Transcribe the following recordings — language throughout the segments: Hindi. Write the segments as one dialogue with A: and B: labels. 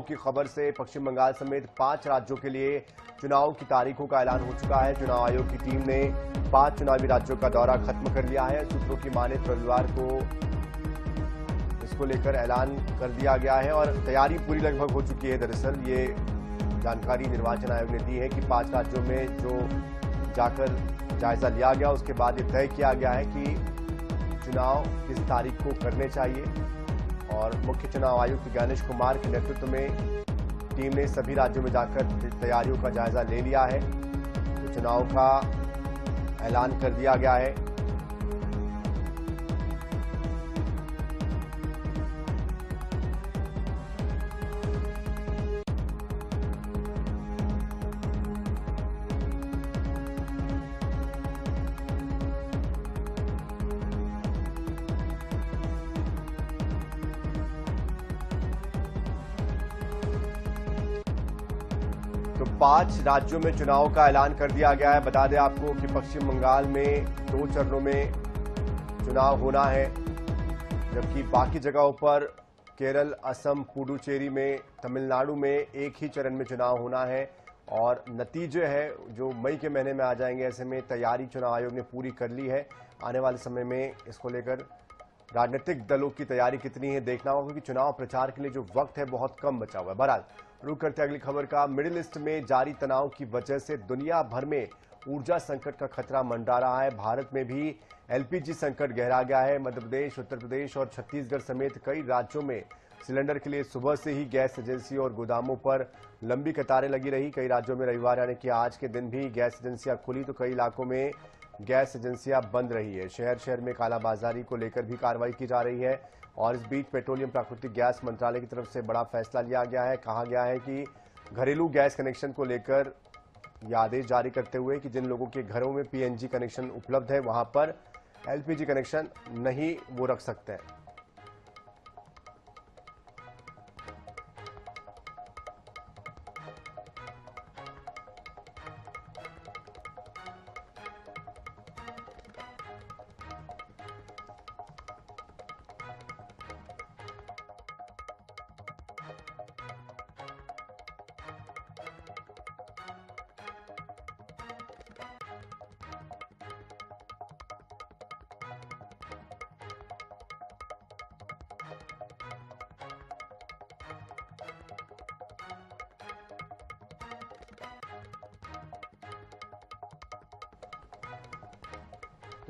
A: की खबर से पश्चिम बंगाल समेत 5 राज्यों के लिए चुनाव की तारीखों का ऐलान हो चुका है। चुनाव आयोग की टीम ने 5 चुनावी राज्यों का दौरा खत्म कर लिया है। सूत्रों की माने तो रविवार को इसको लेकर ऐलान कर दिया गया है और तैयारी पूरी लगभग हो चुकी है। दरअसल ये जानकारी निर्वाचन आयोग ने दी है कि 5 राज्यों में जो जाकर जायजा लिया गया, उसके बाद ये तय किया गया है कि चुनाव किस तारीख को करने चाहिए। और मुख्य चुनाव आयुक्त ज्ञानेश कुमार के नेतृत्व में टीम ने सभी राज्यों में जाकर तैयारियों का जायजा ले लिया है। तो चुनाव का ऐलान कर दिया गया है। तो 5 राज्यों में चुनाव का ऐलान कर दिया गया है। बता दें आपको कि पश्चिम बंगाल में 2 चरणों में चुनाव होना है, जबकि बाकी जगहों पर केरल, असम, पुडुचेरी में, तमिलनाडु में एक ही चरण में चुनाव होना है और नतीजे हैं जो मई के महीने में आ जाएंगे। ऐसे में तैयारी चुनाव आयोग ने पूरी कर ली है। आने वाले समय में इसको लेकर राजनीतिक दलों की तैयारी कितनी है देखना होगा, क्योंकि चुनाव प्रचार के लिए जो वक्त है बहुत कम बचा हुआ है। बहरहाल रुक करते अगली खबर का। मिडिल ईस्ट में जारी तनाव की वजह से दुनिया भर में ऊर्जा संकट का खतरा मंडरा रहा है। भारत में भी एलपीजी संकट गहरा गया है। मध्य प्रदेश, उत्तर प्रदेश और छत्तीसगढ़ समेत कई राज्यों में सिलेंडर के लिए सुबह से ही गैस एजेंसी और गोदामों पर लंबी कतारें लगी रही। कई राज्यों में रविवार यानी कि आज के दिन भी गैस एजेंसियां खुली, तो कई इलाकों में गैस एजेंसियां बंद रही है। शहर शहर में कालाबाजारी को लेकर भी कार्रवाई की जा रही है। और इस बीच पेट्रोलियम प्राकृतिक गैस मंत्रालय की तरफ से बड़ा फैसला लिया गया है। कहा गया है कि घरेलू गैस कनेक्शन को लेकर यह आदेश जारी करते हुए कि जिन लोगों के घरों में पीएनजी कनेक्शन उपलब्ध है वहां पर एलपीजी कनेक्शन नहीं वो रख सकते हैं।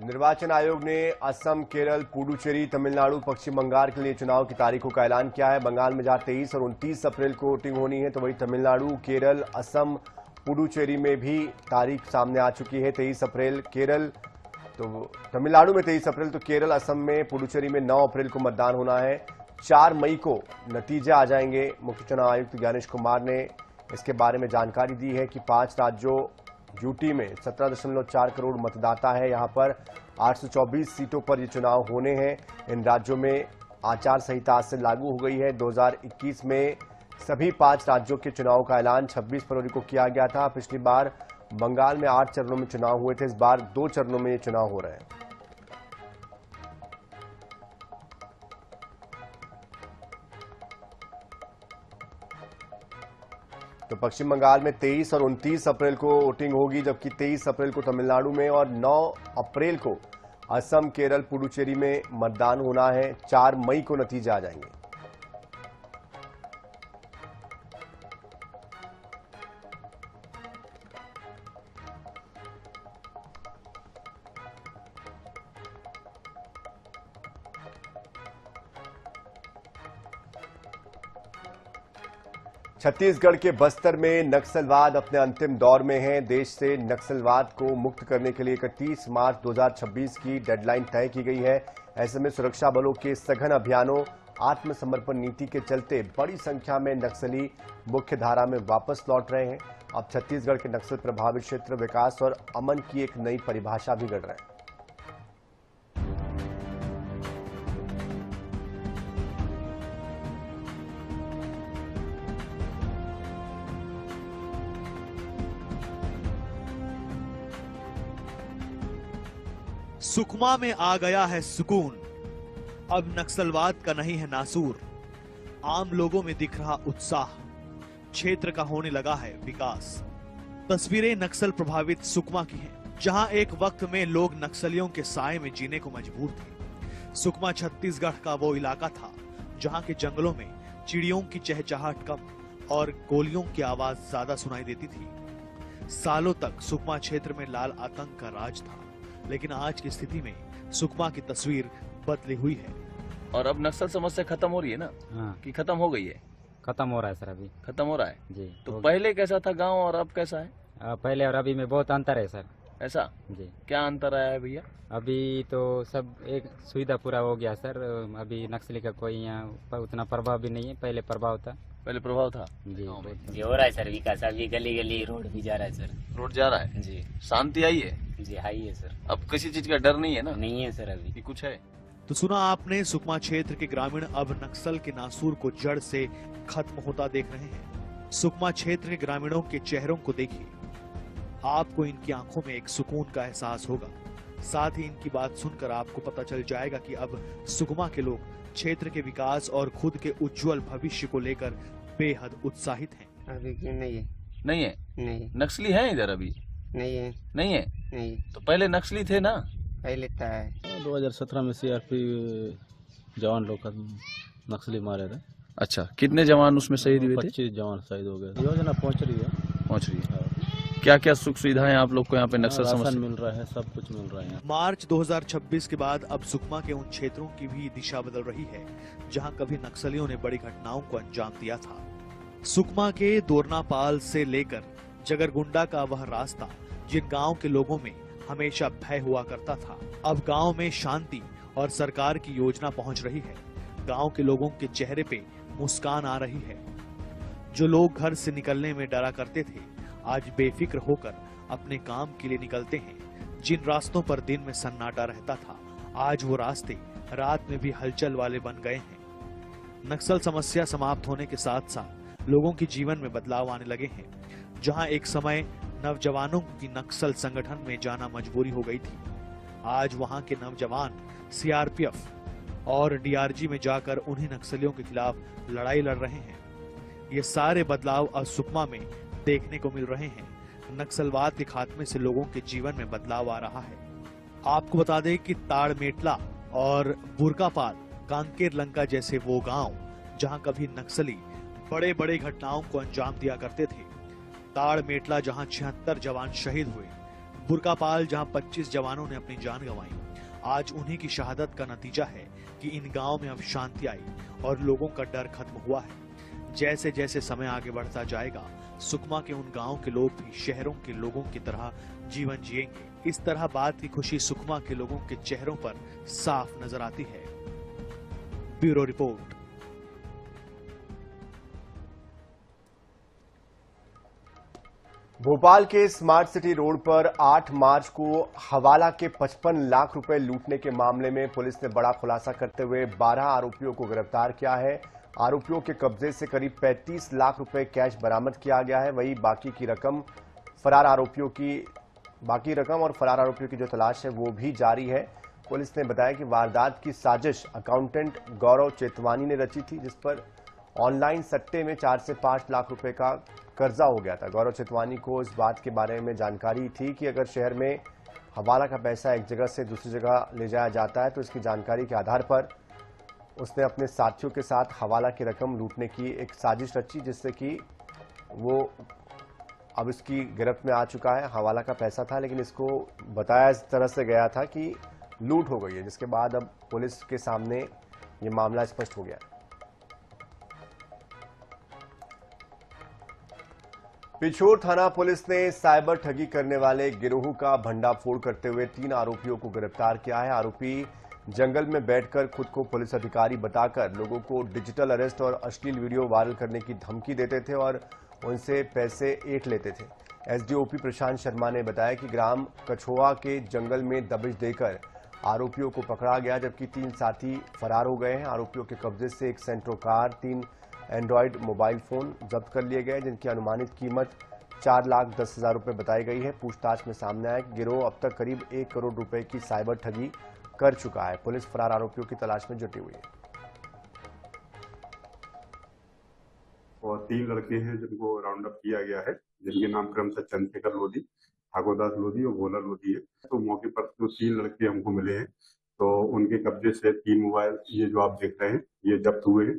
A: निर्वाचन आयोग ने असम, केरल, पुडुचेरी, तमिलनाडु, पश्चिम बंगाल के लिए चुनाव की तारीखों का ऐलान किया है। बंगाल में जहां 23 और 29 अप्रैल को वोटिंग होनी है, तो वहीं तमिलनाडु, केरल, असम, पुडुचेरी में भी तारीख सामने आ चुकी है। 23 अप्रैल केरल, तो तमिलनाडु में 23 अप्रैल, तो केरल, असम में, पुडुचेरी में 9 अप्रैल को मतदान होना है। 4 मई को नतीजे आ जाएंगे। मुख्य चुनाव आयुक्त ज्ञानेश कुमार ने इसके बारे में जानकारी दी है कि 5 राज्यों यूटी में 17.4 करोड़ मतदाता है। यहां पर 824 सीटों पर ये चुनाव होने हैं। इन राज्यों में आचार संहिता आज से लागू हो गई है। 2021 में सभी 5 राज्यों के चुनाव का ऐलान 26 फरवरी को किया गया था। पिछली बार बंगाल में 8 चरणों में चुनाव हुए थे, इस बार 2 चरणों में ये चुनाव हो रहे हैं। तो पश्चिम बंगाल में 23 और 29 अप्रैल को वोटिंग होगी, जबकि 23 अप्रैल को तमिलनाडु में और 9 अप्रैल को असम, केरल, पुडुचेरी में मतदान होना है। 4 मई को नतीजे आ जाएंगे। छत्तीसगढ़ के बस्तर में नक्सलवाद अपने अंतिम दौर में है। देश से नक्सलवाद को मुक्त करने के लिए 31 मार्च 2026 की डेडलाइन तय की गई है। ऐसे में सुरक्षा बलों के सघन अभियानों, आत्मसमर्पण नीति के चलते बड़ी संख्या में नक्सली मुख्य धारा में वापस लौट रहे हैं। अब छत्तीसगढ़ के नक्सल प्रभावित क्षेत्र विकास और अमन की एक नई परिभाषा भी गढ़ रहे हैं।
B: सुकमा में आ गया है सुकून, अब नक्सलवाद का नहीं है नासूर। आम लोगों में दिख रहा उत्साह, क्षेत्र का होने लगा है विकास। तस्वीरें नक्सल प्रभावित सुकमा की हैं, जहां एक वक्त में लोग नक्सलियों के साए में जीने को मजबूर थे। सुकमा छत्तीसगढ़ का वो इलाका था जहां के जंगलों में चिड़ियों की चहचहाट कम और गोलियों की आवाज ज्यादा सुनाई देती थी। सालों तक सुकमा क्षेत्र में लाल आतंक का राज था, लेकिन आज की स्थिति में सुकमा की तस्वीर बदली हुई है।
C: और अब नक्सल समस्या खत्म हो रही है ना?
D: हाँ,
C: कि खत्म हो गई है?
D: खत्म हो रहा है सर अभी।
C: खत्म हो रहा है
D: जी।
C: तो पहले कैसा था गांव और अब कैसा है?
D: पहले और अभी में बहुत अंतर है सर।
C: ऐसा
D: जी।
C: क्या अंतर आया है भैया?
D: अभी तो सब एक सुविधा पूरा हो गया सर। अभी नक्सली का कोई यहाँ उतना प्रभाव भी नहीं है, पहले प्रभाव था।
C: पहले प्रभाव था
D: जी।
E: जी हो रहा है सर विकास, अभी गली गली रोड भी जा रहा है सर।
C: रोड जा रहा है
E: जी
C: शांति आई है?
E: जी हाई है सर।
C: अब किसी चीज का डर नहीं है ना?
E: नहीं है सर अभी।
C: कि कुछ है?
B: तो सुना आपने, सुकमा क्षेत्र के ग्रामीण अब नक्सल के नासूर को जड़ से खत्म होता देख रहे हैं। सुकमा क्षेत्र के ग्रामीणों के चेहरों को देखिए, आपको इनकी आंखों में एक सुकून का एहसास होगा। साथ ही इनकी बात सुनकर आपको पता चल जाएगा कि अब सुकमा के लोग क्षेत्र के विकास और खुद के उज्जवल भविष्य को लेकर बेहद उत्साहित हैं।
F: अभी क्यों नहीं है?
C: नहीं है?
F: नहीं
C: नक्सली है इधर अभी?
F: नहीं है।
C: नहीं है?
F: नहीं
C: तो पहले नक्सली थे ना?
F: पहले था है।
G: 2017 में सीआरपी जवान लोग का नक्सली मारे थे।
C: अच्छा, कितने जवान उसमें शहीद हुए थे?
G: 25 जवान शहीद हो गए। योजना पहुंच रही है।
C: पहुंच रही है। क्या क्या सुख सुविधाएं आप लोग को यहाँ पे नक्सल
G: राशन
C: समस्या?
G: मिल रहा है, सब कुछ मिल रहा है।
B: मार्च 2026 के बाद अब सुकमा के उन क्षेत्रों की भी दिशा बदल रही है जहां कभी नक्सलियों ने बड़ी घटनाओं को अंजाम दिया था। सुकमा के दोरनापाल से लेकर जगरगुंडा का वह रास्ता जिन गांव के लोगों में हमेशा भय हुआ करता था, अब गांव में शांति और सरकार की योजना पहुंच रही है। गांव के लोगों के चेहरे पे मुस्कान आ रही है। जो लोग घर से निकलने में डरा करते थे, आज बेफिक्र होकर अपने काम के लिए निकलते हैं। जिन रास्तों पर दिन में सन्नाटा रहता था, आज वो रास्ते रात में भी हलचल वाले बन गए हैं। नक्सल समस्या समाप्त होने के साथ साथ लोगों के जीवन में बदलाव आने लगे हैं। जहां एक समय नौजवानों की नक्सल संगठन में जाना मजबूरी हो गई थी, आज वहां के नौजवान सीआरपीएफ और डीआरजी में जाकर उन्हीं नक्सलियों के खिलाफ लड़ाई लड़ रहे हैं। ये सारे बदलाव अब सुकमा में देखने को मिल रहे हैं। नक्सलवाद के खात्मे से लोगों के जीवन में बदलाव आ रहा है। आपको बता दें कि ताड़मेटला और बुरकापाल, कांकेर लंका जैसे वो गांव जहां कभी नक्सली बड़े बड़े घटनाओं को अंजाम दिया करते थे। ताड़मेटला जहां 76 जवान शहीद हुए, बुरकापाल जहां 25 जवानों ने अपनी जान गंवाई, आज उन्हीं की शहादत का नतीजा है कि इन गांव में अब शांति आई और लोगों का डर खत्म हुआ है। जैसे जैसे समय आगे बढ़ता जाएगा, सुकमा के उन गांव के लोग भी शहरों के लोगों की तरह जीवन जिएंगे। इस तरह बात की खुशी सुकमा के लोगों के चेहरों पर साफ नजर आती है। Bureau report.
A: भोपाल के स्मार्ट सिटी रोड पर 8 मार्च को हवाला के 55 लाख रुपए लूटने के मामले में पुलिस ने बड़ा खुलासा करते हुए 12 आरोपियों को गिरफ्तार किया है। आरोपियों के कब्जे से करीब 35 लाख रुपए कैश बरामद किया गया है। वहीं बाकी रकम और फरार आरोपियों की जो तलाश है वो भी जारी है। पुलिस ने बताया कि वारदात की साजिश अकाउंटेंट गौरव चेतवानी ने रची थी, जिस पर ऑनलाइन सट्टे में 4 से 5 लाख रुपए का कर्जा हो गया था। गौरव चेतवानी को इस बात के बारे में जानकारी थी कि अगर शहर में हवाला का पैसा एक जगह से दूसरी जगह ले जाया जाता है तो इसकी जानकारी के आधार पर उसने अपने साथियों के साथ हवाला की रकम लूटने की एक साजिश रची, जिससे कि वो अब इसकी गिरफ्त में आ चुका है। हवाला का पैसा था, लेकिन इसको बताया इस तरह से गया था कि लूट हो गई है, जिसके बाद अब पुलिस के सामने ये मामला स्पष्ट हो गया। पिछोर थाना पुलिस ने साइबर ठगी करने वाले गिरोह का भंडाफोड़ करते हुए 3 आरोपियों को गिरफ्तार किया है। आरोपी जंगल में बैठकर खुद को पुलिस अधिकारी बताकर लोगों को डिजिटल अरेस्ट और अश्लील वीडियो वायरल करने की धमकी देते थे और उनसे पैसे ऐंठ लेते थे। एसडीओपी प्रशांत शर्मा ने बताया कि ग्राम कछोआ के जंगल में दबिश देकर आरोपियों को पकड़ा गया, जबकि 3 साथी फरार हो गए हैं। आरोपियों के कब्जे से एक Santro car, 3 Android mobile phone जब्त कर लिए गए, जिनकी अनुमानित कीमत 4,10,000 रुपए बताई गई है। पूछताछ में सामने आया कि गिरोह अब तक करीब 1 करोड़ रुपए की साइबर ठगी कर चुका है। पुलिस फरार आरोपियों की तलाश में जुटी हुई है।
H: और 3 लड़के हैं जिनको राउंड अप किया गया है, जिनके नाम क्रमशः चंद्रशेखर लोधी, ठाकुरदास लोधी और भोला लोधी है। तो मौके पर जो 3 लड़के हमको मिले हैं, तो उनके कब्जे से 3 मोबाइल ये जो आप देख रहे हैं ये जब्त हुए हैं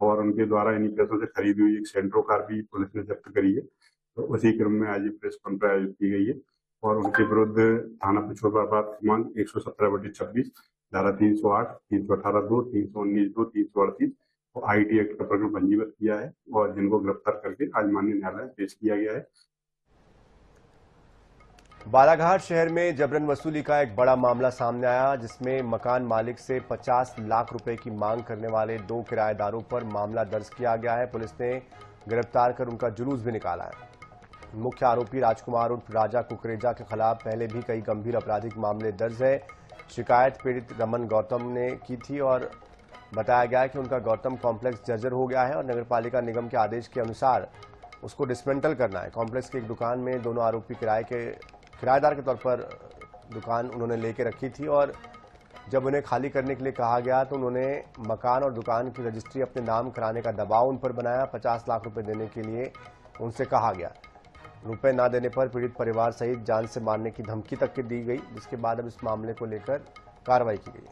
H: और उनके द्वारा इन्हीं पैसों से खरीदी हुई एक सेंट्रो कार भी पुलिस ने जब्त करी है। तो उसी क्रम में आज प्रेस कॉन्फ्रेंस आयोजित की गई है और उनके विरुद्ध थाना पिछोर अपराध क्रमांक 117/26, धारा 308, 318(2), 319(2), 338 और आईटी एक्ट का प्रकरण पंजीबद्ध किया है और जिनको गिरफ्तार करके आज माननीय न्यायालय में पेश किया गया है।
A: बालाघाट शहर में जबरन वसूली का एक बड़ा मामला सामने आया, जिसमें मकान मालिक से 50 लाख रुपए की मांग करने वाले 2 किराएदारों पर मामला दर्ज किया गया है। पुलिस ने गिरफ्तार कर उनका जुलूस भी निकाला है। मुख्य आरोपी राजकुमार उर्फ राजा कुकरेजा के खिलाफ पहले भी कई गंभीर आपराधिक मामले दर्ज है। शिकायत पीड़ित रमन गौतम ने की थी और बताया गया कि उनका गौतम कॉम्प्लेक्स जर्जर हो गया है और नगरपालिका निगम के आदेश के अनुसार उसको डिसमेंटल करना है। कॉम्प्लेक्स की एक दुकान में दोनों आरोपी किराएदार के तौर पर दुकान उन्होंने लेके रखी थी और जब उन्हें खाली करने के लिए कहा गया तो उन्होंने मकान और दुकान की रजिस्ट्री अपने नाम कराने का दबाव उन पर बनाया। 50 लाख रुपए देने के लिए उनसे कहा गया। रुपए ना देने पर पीड़ित परिवार सहित जान से मारने की धमकी तक की दी गई, जिसके बाद अब इस मामले को लेकर कार्रवाई की गई।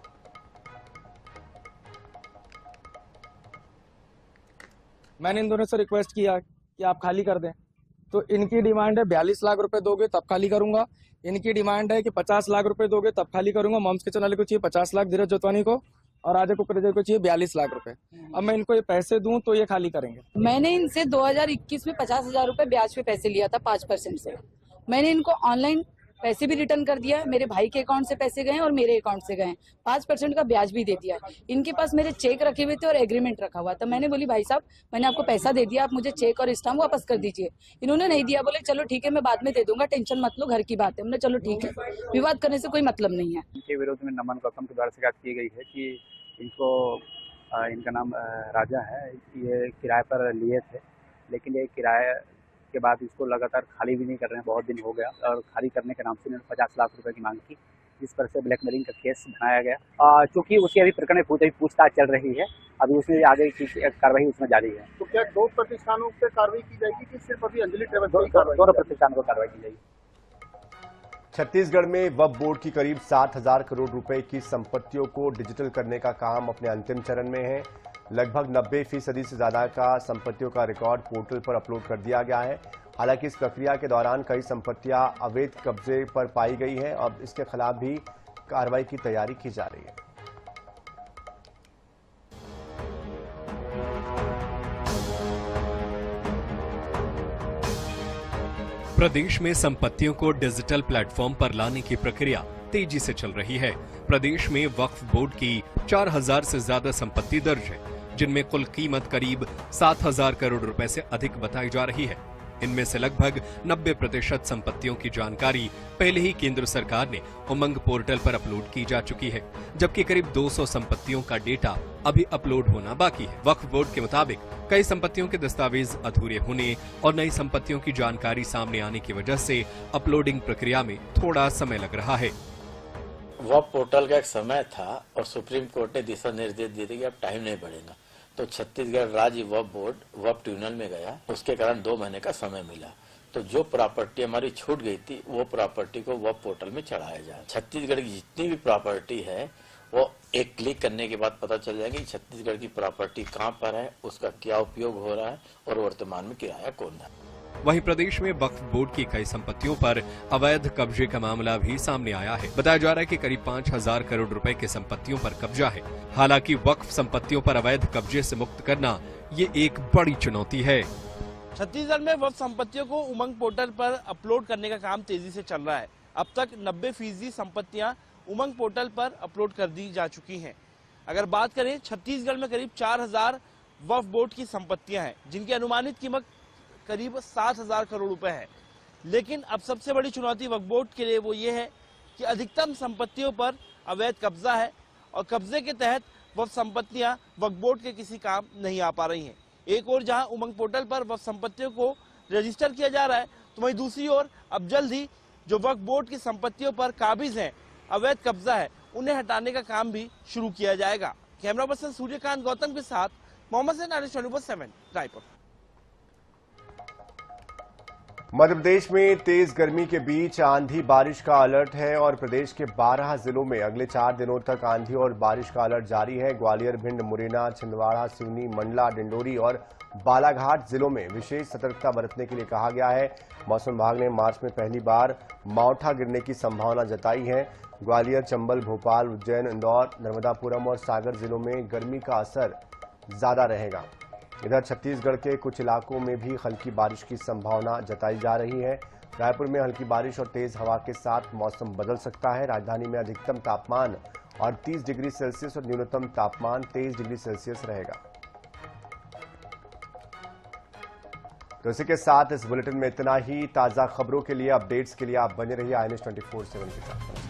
I: मैंने इन दोनों से रिक्वेस्ट किया कि आप खाली कर दें, तो इनकी डिमांड है 42 लाख रुपए दोगे तब खाली करूंगा। इनकी डिमांड है कि 50 लाख रुपए दोगे तब खाली करूंगा। मॉम्स किचन वाले को चाहिए 50 लाख, धीरज जोतवानी को और राजा कुकरेजा को चाहिए 42 लाख रुपए। अब मैं इनको ये पैसे दूं तो ये खाली करेंगे।
J: मैंने इनसे 2021 में 50,000 रुपए ब्याज पे पैसे लिया था 5% से। मैंने इनको ऑनलाइन पैसे भी रिटर्न कर दिया है। मेरे भाई के अकाउंट से पैसे गए और मेरे अकाउंट से गए। 5% का ब्याज भी दे दिया है। इनके पास मेरे चेक रखे हुए थे और एग्रीमेंट रखा हुआ था। मैंने बोली भाई साहब मैंने आपको पैसा दे दिया, आप मुझे चेक और स्टाम्प वापस कर दीजिए। इन्होंने नहीं दिया, बोले चलो ठीक है मैं बाद में दे दूंगा, टेंशन मत लो, घर की बात है। हमने चलो ठीक है, विवाद करने से कोई मतलब नहीं है।
K: इनके विरोध में नमन गौतम के द्वारा शिकायत की गई है कि इनको इनका नाम राजा है, ये किराए पर लिए थे, लेकिन ये किराए के बाद इसको लगातार खाली भी नहीं कर रहे हैं। बहुत दिन हो गया और खाली करने के नाम से इन्होंने 50 लाख रुपए की मांग की, जिस पर से ब्लैकमेलिंग का केस बनाया गया। चूंकि उसकी अभी प्रकरण में पूछताछ चल रही है, अभी उसमें आगे की कार्रवाई उसमें जारी है।
L: तो क्या 2 प्रतिष्ठानों पर कार्रवाई की जाएगी कि सिर्फ अभी अंजलि ट्रेवल्स?
K: दोनों प्रतिष्ठानों पर कार्रवाई की जाएगी।
A: छत्तीसगढ़ में वक्फ बोर्ड की करीब 7,000 करोड़ रुपए की संपत्तियों को डिजिटल करने का काम अपने अंतिम चरण में है। लगभग 90% से ज्यादा का संपत्तियों का रिकॉर्ड पोर्टल पर अपलोड कर दिया गया है। हालांकि इस प्रक्रिया के दौरान कई संपत्तियां अवैध कब्जे पर पाई गई है और इसके खिलाफ भी कार्रवाई की तैयारी की जा रही है।
M: प्रदेश में संपत्तियों को डिजिटल प्लेटफॉर्म पर लाने की प्रक्रिया तेजी से चल रही है। प्रदेश में वक्फ बोर्ड की 4,000 से ज्यादा संपत्ति दर्ज है, जिनमें कुल कीमत करीब 7,000 करोड़ रुपए से अधिक बताई जा रही है। इनमें से लगभग 90% संपत्तियों की जानकारी पहले ही केंद्र सरकार ने उमंग पोर्टल पर अपलोड की जा चुकी है, जबकि करीब 200 संपत्तियों का डेटा अभी अपलोड होना बाकी है। वक्फ बोर्ड के मुताबिक कई संपत्तियों के दस्तावेज अधूरे होने और नई संपत्तियों की जानकारी सामने आने की वजह से अपलोडिंग प्रक्रिया में थोड़ा समय लग रहा है।
N: वक्फ पोर्टल का एक समय था और सुप्रीम कोर्ट ने दिशा निर्देश दिए थे कि अब टाइम नहीं बढ़ेगा, तो छत्तीसगढ़ राज्य वक्फ बोर्ड वक्फ ट्रिब्यूनल में गया, उसके कारण 2 महीने का समय मिला। तो जो प्रॉपर्टी हमारी छूट गई थी वो प्रॉपर्टी को वक्फ पोर्टल में चढ़ाया जाए। छत्तीसगढ़ की जितनी भी प्रॉपर्टी है वो एक क्लिक करने के बाद पता चल जाएगी छत्तीसगढ़ की प्रॉपर्टी कहाँ पर है, उसका क्या उपयोग हो रहा है और वर्तमान में किराया कौन है।
M: वहीं प्रदेश में वक्फ बोर्ड की कई संपत्तियों पर अवैध कब्जे का मामला भी सामने आया है। बताया जा रहा है कि करीब 5,000 करोड़ रुपए की संपत्तियों पर कब्जा है। हालांकि वक्फ संपत्तियों पर अवैध कब्जे से मुक्त करना ये एक बड़ी चुनौती है।
O: छत्तीसगढ़ में वक्फ संपत्तियों को उमंग पोर्टल पर अपलोड करने का काम तेजी से चल रहा है। अब तक 90% संपत्तियां उमंग पोर्टल पर अपलोड कर दी जा चुकी हैं। अगर बात करें छत्तीसगढ़ में करीब 4,000 वक्फ बोर्ड की संपत्तियां हैं, जिनकी अनुमानित कीमत करीब 7,000 करोड़ रुपए है। लेकिन अब सबसे बड़ी चुनौती वक्फ बोर्ड के लिए वो ये है कि अधिकतम संपत्तियों पर अवैध कब्जा है और कब्जे के तहत वक्फ संपत्तियां वक्फ बोर्ड के किसी काम नहीं आ पा रही हैं। एक और जहां उमंग पोर्टल पर वक्फ संपत्तियों को रजिस्टर किया जा रहा है, तो वहीं दूसरी ओर अब जल्द ही जो वक्फ बोर्ड की संपत्तियों पर काबिज हैं, अवैध कब्जा है, उन्हें हटाने का काम भी शुरू किया जाएगा। कैमरा पर्सन सूर्यकांत गौतम के साथ मोहम्मद 7 रायपुर।
A: मध्य प्रदेश में तेज गर्मी के बीच आंधी बारिश का अलर्ट है और प्रदेश के 12 जिलों में अगले 4 दिनों तक आंधी और बारिश का अलर्ट जारी है। ग्वालियर, भिंड, मुरैना, छिंदवाड़ा, सिवनी, मंडला, डिंडोरी और बालाघाट जिलों में विशेष सतर्कता बरतने के लिए कहा गया है। मौसम विभाग ने मार्च में पहली बार मावठा गिरने की संभावना जताई है। ग्वालियर, चंबल, भोपाल, उज्जैन, इंदौर, नर्मदापुरम और सागर जिलों में गर्मी का असर ज्यादा रहेगा। इधर छत्तीसगढ़ के कुछ इलाकों में भी हल्की बारिश की संभावना जताई जा रही है। रायपुर में हल्की बारिश और तेज हवा के साथ मौसम बदल सकता है। राजधानी में अधिकतम तापमान 38 डिग्री सेल्सियस और न्यूनतम तापमान 23 डिग्री सेल्सियस रहेगा। तो इसी के साथ इस बुलेटिन में इतना ही। ताजा खबरों के लिए, अपडेट्स के लिए आप बने रहिए INS 24/7 के साथ।